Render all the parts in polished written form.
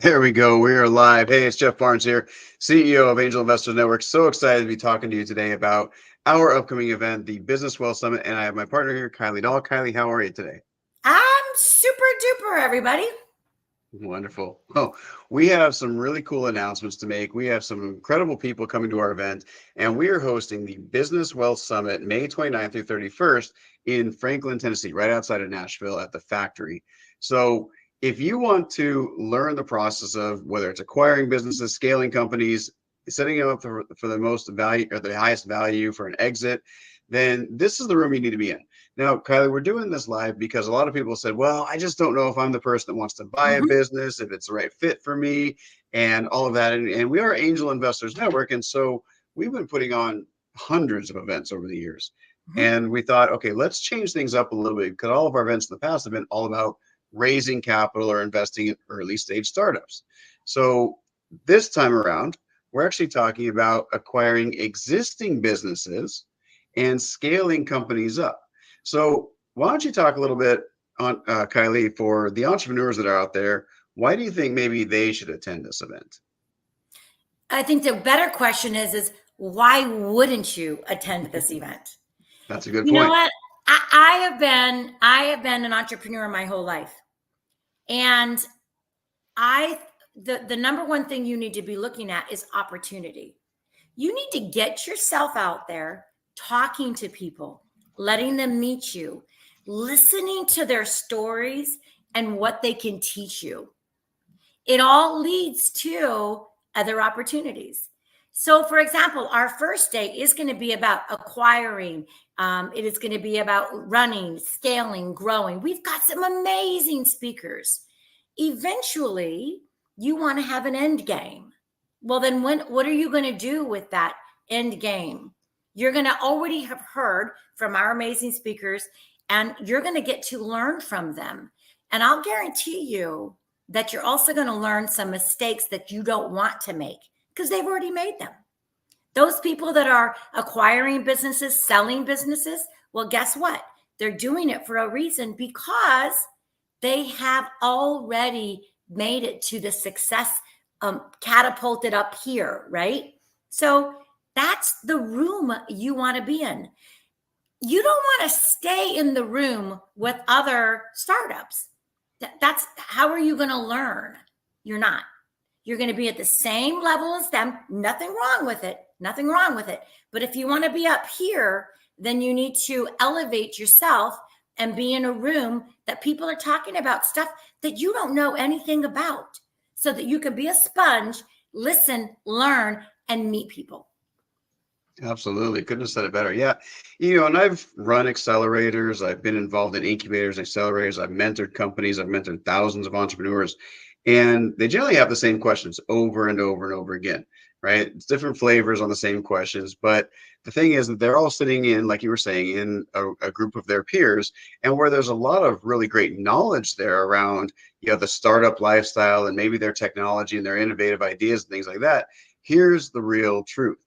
There we go. We are live. Hey, it's Jeff Barnes here, CEO of Angel Investors Network. So excited to be talking to you today about our upcoming event, the Business Wealth Summit. And I have my partner here, Kylie Dahl. Kylie, how are you today? I'm super duper, everybody. Wonderful. Oh, we have some really cool announcements to make. We have some incredible people coming to our event, and we are hosting the Business Wealth Summit May 29th through 31st in Franklin, Tennessee, right outside of Nashville at the factory. So if you want to learn the process of whether it's acquiring businesses, scaling companies, setting them up for the most value or the highest value for an exit, then this is the room you need to be in. Now, Kylie, we're doing this live because a lot of people said, well, I just don't know if I'm the person that wants to buy a business, if it's the right fit for me, and all of that. And we are Angel Investors Network. And so we've been putting on hundreds of events over the years. And we thought, okay, let's change things up a little bit because all of our events in the past have been all about raising capital or investing in early stage startups. So this time around, we're actually talking about acquiring existing businesses and scaling companies up. So why don't you talk a little bit on Kylie, for the entrepreneurs that are out there, why do you think maybe they should attend this event? I think the better question is why wouldn't you attend this event? That's a good You know point. what? I have been an entrepreneur my whole life. And the number one thing you need to be looking at is opportunity. You need to get yourself out there, talking to people, letting them meet you, listening to their stories and what they can teach you. It all leads to other opportunities. So, for example, our first day is going to be about acquiring. It is going to be about running, scaling, growing. We've got some amazing speakers. Eventually, you want to have an end game. Well, then what are you going to do with that end game? You're going to already have heard from our amazing speakers, and you're going to get to learn from them. And I'll guarantee you that you're also going to learn some mistakes that you don't want to make because they've already made them. Those people that are acquiring businesses, selling businesses, well, guess what? They're doing it for a reason because they have already made it to the success, catapulted up here, right? So that's the room you want to be in. You don't want to stay in the room with other startups. That's how are you going to learn? You're not. You're going to be at the same level as them. Nothing wrong with it. Nothing wrong with it. But if you want to be up here, then you need to elevate yourself and be in a room that people are talking about stuff that you don't know anything about so that you can be a sponge, listen, learn, and meet people. Absolutely. Couldn't have said it better. Yeah. And I've run accelerators. I've been involved in incubators and accelerators. I've mentored companies. I've mentored thousands of entrepreneurs. And they generally have the same questions over and over and over again, right? It's different flavors on the same questions. But the thing is that they're all sitting in, like you were saying, in a group of their peers, and where there's a lot of really great knowledge there around, the startup lifestyle and maybe their technology and their innovative ideas and things like that. Here's the real truth.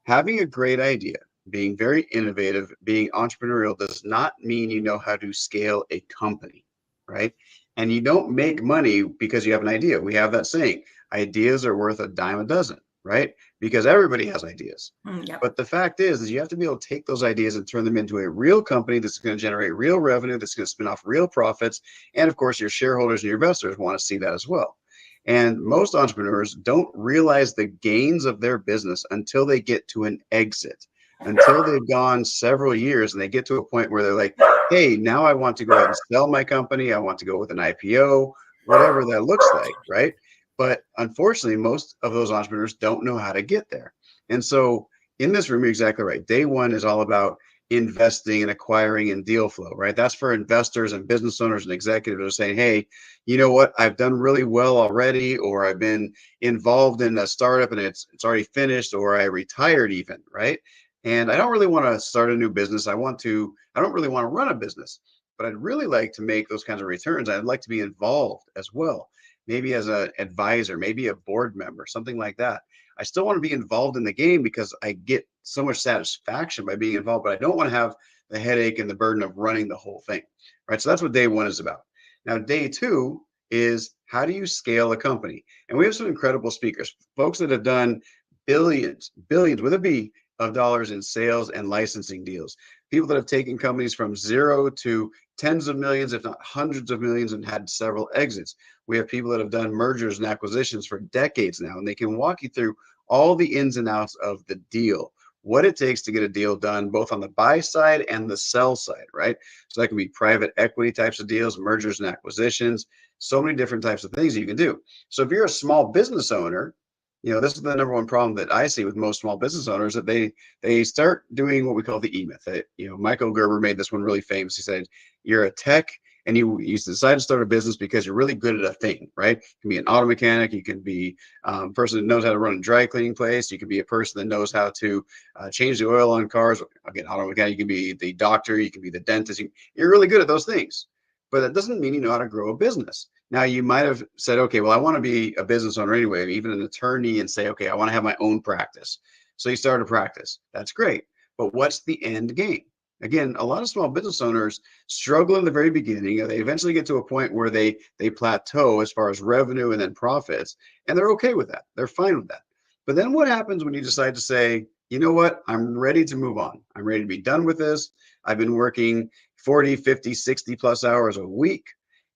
Having a great idea, being very innovative, being entrepreneurial does not mean you know how to scale a company, right? And you don't make money because you have an idea. We have that saying, ideas are worth a dime a dozen, right? Because everybody has ideas. Yep. But the fact is you have to be able to take those ideas and turn them into a real company that's going to generate real revenue, that's going to spin off real profits. And of course, your shareholders and your investors want to see that as well. And most entrepreneurs don't realize the gains of their business until they get to an exit, until they've gone several years and they get to a point where they're like, hey, now I want to go ahead and sell my company. I want to go with an IPO, whatever that looks like, right? But unfortunately, most of those entrepreneurs don't know how to get there. And so in this room, you're exactly right. Day one is all about investing and acquiring and deal flow, right? That's for investors and business owners and executives who are saying, hey, you know what? I've done really well already, or I've been involved in a startup and it's already finished, or I retired even, right? And I don't really want to start a new business. I don't really want to run a business, but I'd really like to make those kinds of returns. I'd like to be involved as well, maybe as an advisor, maybe a board member, something like that. I still want to be involved in the game because I get so much satisfaction by being involved, but I don't want to have the headache and the burden of running the whole thing, right? So that's what day one is about. Now, day two is how do you scale a company? And we have some incredible speakers, folks that have done billions with a B of dollars in sales and licensing deals. People that have taken companies from zero to tens of millions, if not hundreds of millions, and had several exits. We have people that have done mergers and acquisitions for decades now, and they can walk you through all the ins and outs of the deal, what it takes to get a deal done, both on the buy side and the sell side, right? So that can be private equity types of deals, mergers and acquisitions, so many different types of things you can do. So if you're a small business owner, this is the number one problem that I see with most small business owners, that they start doing what we call the E myth. Michael Gerber made this one really famous. He said, "You're a tech, and you decide to start a business because you're really good at a thing, right? You can be an auto mechanic, you can be a person that knows how to run a dry cleaning place, you can be a person that knows how to change the oil on cars. Again, auto mechanic, you can be the doctor, you can be the dentist. You're really good at those things, but that doesn't mean you know how to grow a business." Now, you might have said, okay, well, I want to be a business owner anyway, even an attorney, and say, okay, I want to have my own practice. So you start a practice. That's great. But what's the end game? Again, a lot of small business owners struggle in the very beginning. They eventually get to a point where they plateau as far as revenue and then profits, and they're okay with that. They're fine with that. But then what happens when you decide to say, you know what, I'm ready to move on. I'm ready to be done with this. I've been working 40, 50, 60 plus hours a week,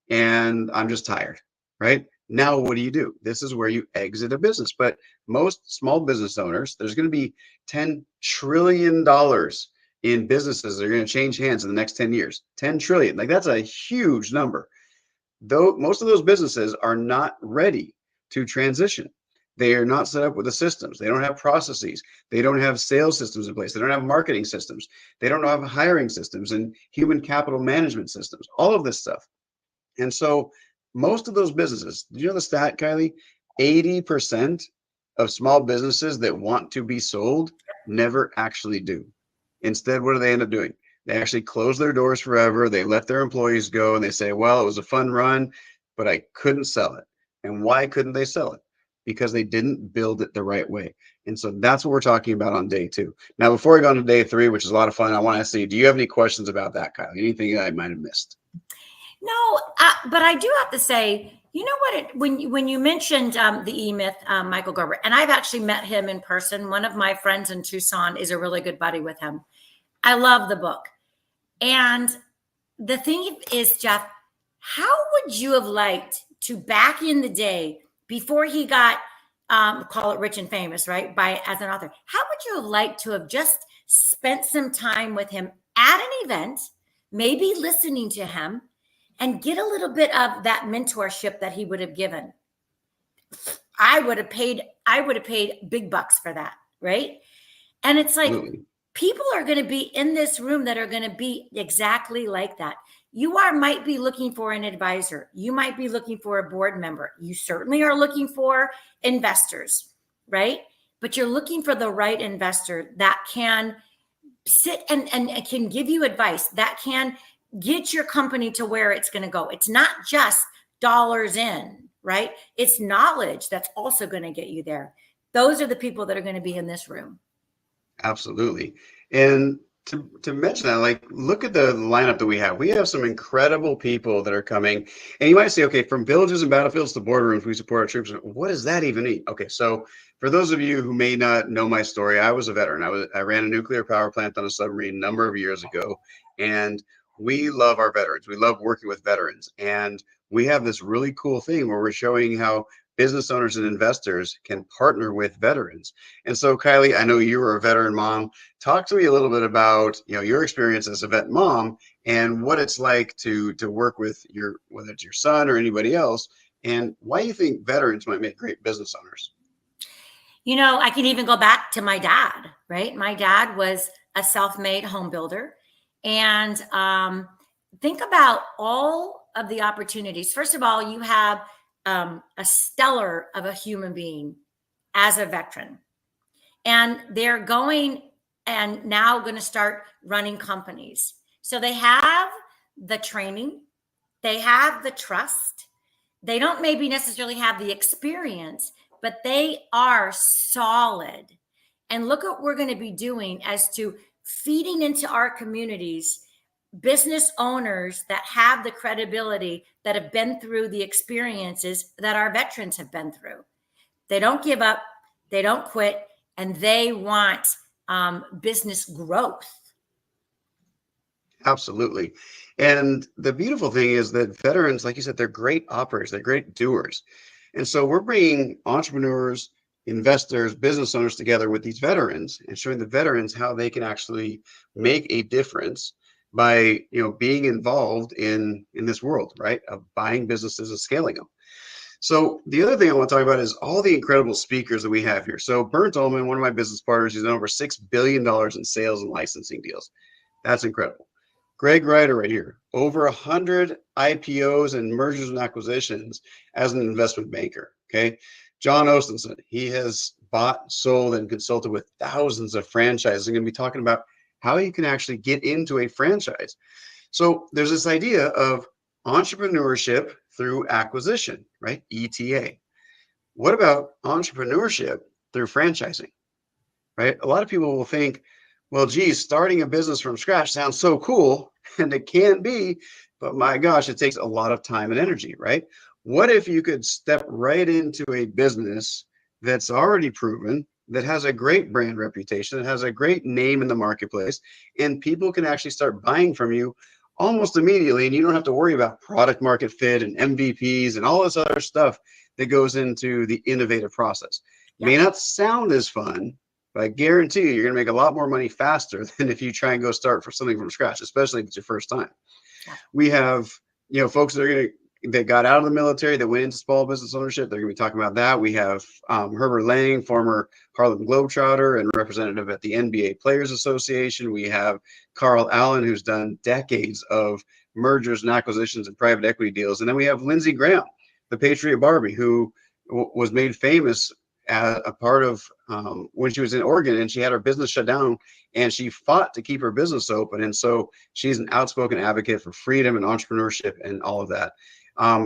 and I'm just tired, right? Now, what do? This is where you exit a business. But most small business owners, there's going to be $10 trillion in businesses that are going to change hands in the next 10 years. 10 trillion. Like, that's a huge number. Though most of those businesses are not ready to transition. They are not set up with the systems. They don't have processes. They don't have sales systems in place. They don't have marketing systems. They don't have hiring systems and human capital management systems, all of this stuff. And so most of those businesses, do you know the stat, Kylie? 80% of small businesses that want to be sold never actually do. Instead, what do they end up doing? They actually close their doors forever. They let their employees go, and they say, well, it was a fun run, but I couldn't sell it. And why couldn't they sell it? Because they didn't build it the right way. And so that's what we're talking about on day 2. Now, before we go on to day 3, which is a lot of fun, I want to see, do you have any questions about that, Kylie? Anything I might have missed? No, but I do have to say, you know what? When you mentioned the E Myth, Michael Gerber, and I've actually met him in person. One of my friends in Tucson is a really good buddy with him. I love the book. And the thing is, Jeff, how would you have liked to, back in the day, before he got call it rich and famous, right? As an author, how would you have liked to have just spent some time with him at an event, maybe listening to him, and get a little bit of that mentorship that he would have given? I would have paid big bucks for that, right? And it's like, Absolutely. people are going to be in this room that are going to be exactly like that. You might be looking for an advisor. You might be looking for a board member. You certainly are looking for investors, right? But you're looking for the right investor that can sit and can give you advice, that can get your company to where it's going to go. It's not just dollars in, right? It's knowledge that's also going to get you there. Those are the people that are going to be in this room. Absolutely. And to mention that, like, look at the lineup that we have. We have some incredible people that are coming. And you might say, okay, from villages and battlefields to boardrooms, we support our troops. What does that even mean? Okay, so for those of you who may not know my story, I was a veteran. I ran a nuclear power plant on a submarine a number of years ago. And we love our veterans. We love working with veterans. And we have this really cool thing where we're showing how business owners and investors can partner with veterans. And so, Kylie, I know you were a veteran mom. Talk to me a little bit about, your experience as a vet mom and what it's like to work with whether it's your son or anybody else, and why you think veterans might make great business owners. I can even go back to my dad, right? My dad was a self-made home builder. And think about all of the opportunities. First of all, you have a stellar of a human being as a veteran. And they're going and now going to start running companies. So they have the training, they have the trust. They don't maybe necessarily have the experience, but they are solid. And look what we're going to be doing as to feeding into our communities business owners that have the credibility, that have been through the experiences that our veterans have been through. They don't give up, they don't quit, and they want business growth. Absolutely. And the beautiful thing is that veterans, like you said, they're great operators, they're great doers. And so we're bringing entrepreneurs, investors, business owners together with these veterans and showing the veterans how they can actually make a difference by, being involved in this world, right? Of buying businesses and scaling them. So the other thing I want to talk about is all the incredible speakers that we have here. So Bernd Ullman, one of my business partners, he's done over $6 billion in sales and licensing deals. That's incredible. Greg Ryder right here, over 100 IPOs and mergers and acquisitions as an investment banker, okay? John Ostenson, he has bought, sold, and consulted with thousands of franchises. I'm going to be talking about how you can actually get into a franchise. So there's this idea of entrepreneurship through acquisition, right? ETA. What about entrepreneurship through franchising, right? A lot of people will think, well, geez, starting a business from scratch sounds so cool, and it can be, but my gosh, it takes a lot of time and energy, right? What if you could step right into a business that's already proven, that has a great brand reputation, that has a great name in the marketplace, and people can actually start buying from you almost immediately, and you don't have to worry about product market fit and MVPs and all this other stuff that goes into the innovative process. It may not sound as fun, but I guarantee you're going to make a lot more money faster than if you try and go start for something from scratch, especially if it's your first time. Yeah. We have, folks that got out of the military that went into small business ownership. They're going to be talking about that. We have Herbert Lang, former Harlem Globetrotter and representative at the NBA Players Association. We have Carl Allen, who's done decades of mergers and acquisitions and private equity deals. And then we have Lindsey Graham, the Patriot Barbie, who was made famous as a part of when she was in Oregon and she had her business shut down and she fought to keep her business open. And so she's an outspoken advocate for freedom and entrepreneurship and all of that.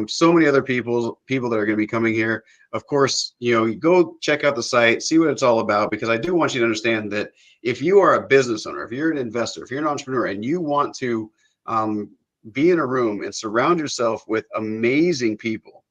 So many other people that are going to be coming here. Of course, you go check out the site, see what it's all about, because I do want you to understand that if you are a business owner, if you're an investor, if you're an entrepreneur and you want to be in a room and surround yourself with amazing people,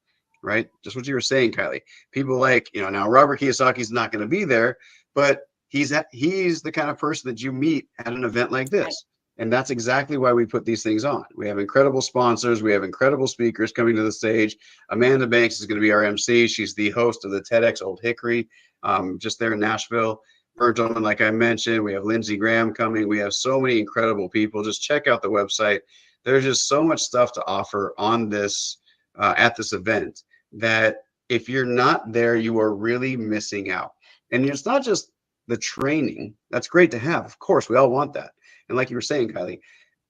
right? Just what you were saying, Kylie. People like, now Robert Kiyosaki's not going to be there, but he's the kind of person that you meet at an event like this. Right. And that's exactly why we put these things on. We have incredible sponsors. We have incredible speakers coming to the stage. Amanda Banks is going to be our MC. She's the host of the TEDx Old Hickory, just there in Nashville. Bernd Ullman, like I mentioned, we have Lindsey Graham coming. We have so many incredible people. Just check out the website. There's just so much stuff to offer on this at this event that if you're not there, you are really missing out. And it's not just the training. That's great to have. Of course, we all want that. And like you were saying, Kylie,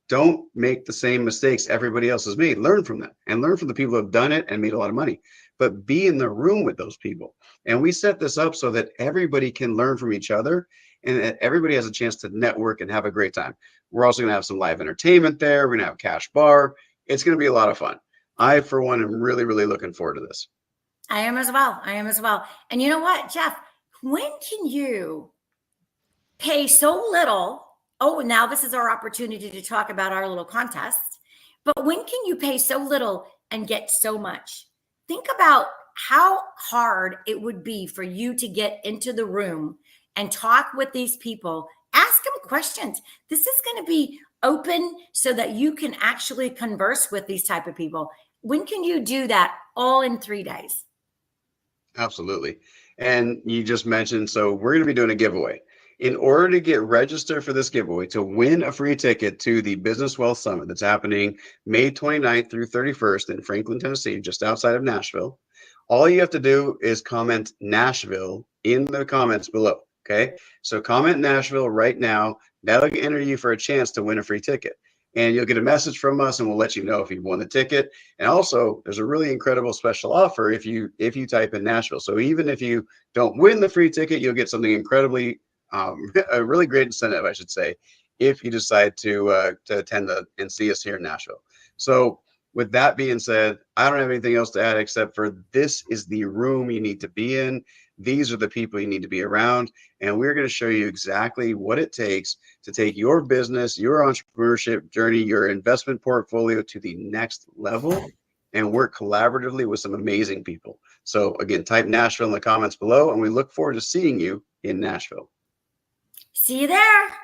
don't make the same mistakes everybody else has made. Learn from them and learn from the people who have done it and made a lot of money. But be in the room with those people. And we set this up so that everybody can learn from each other and that everybody has a chance to network and have a great time. We're also going to have some live entertainment there. We're going to have a cash bar. It's going to be a lot of fun. I, for one, am really, really looking forward to this. I am as well. And you know what, Jeff? When can you pay so little? Oh, now this is our opportunity to talk about our little contest. But when can you pay so little and get so much? Think about how hard it would be for you to get into the room and talk with these people. Ask them questions. This is going to be open so that you can actually converse with these type of people. When can you do that? All in 3 days. Absolutely. And you just mentioned, so we're going to be doing a giveaway. In order to get registered for this giveaway, to win a free ticket to the Business Wealth Summit that's happening May 29th through 31st in Franklin, Tennessee, just outside of Nashville, all you have to do is comment Nashville in the comments below. Okay. So comment Nashville right now. That'll enter you for a chance to win a free ticket. And you'll get a message from us and we'll let you know if you've won the ticket. And also there's a really incredible special offer if you type in Nashville. So even if you don't win the free ticket, you'll get something incredibly, a really great incentive, I should say, if you decide to attend and see us here in Nashville. So with that being said, I don't have anything else to add except for this is the room you need to be in. These are the people you need to be around. And we're going to show you exactly what it takes to take your business, your entrepreneurship journey, your investment portfolio to the next level and work collaboratively with some amazing people. So again, type Nashville in the comments below, and we look forward to seeing you in Nashville. See you there.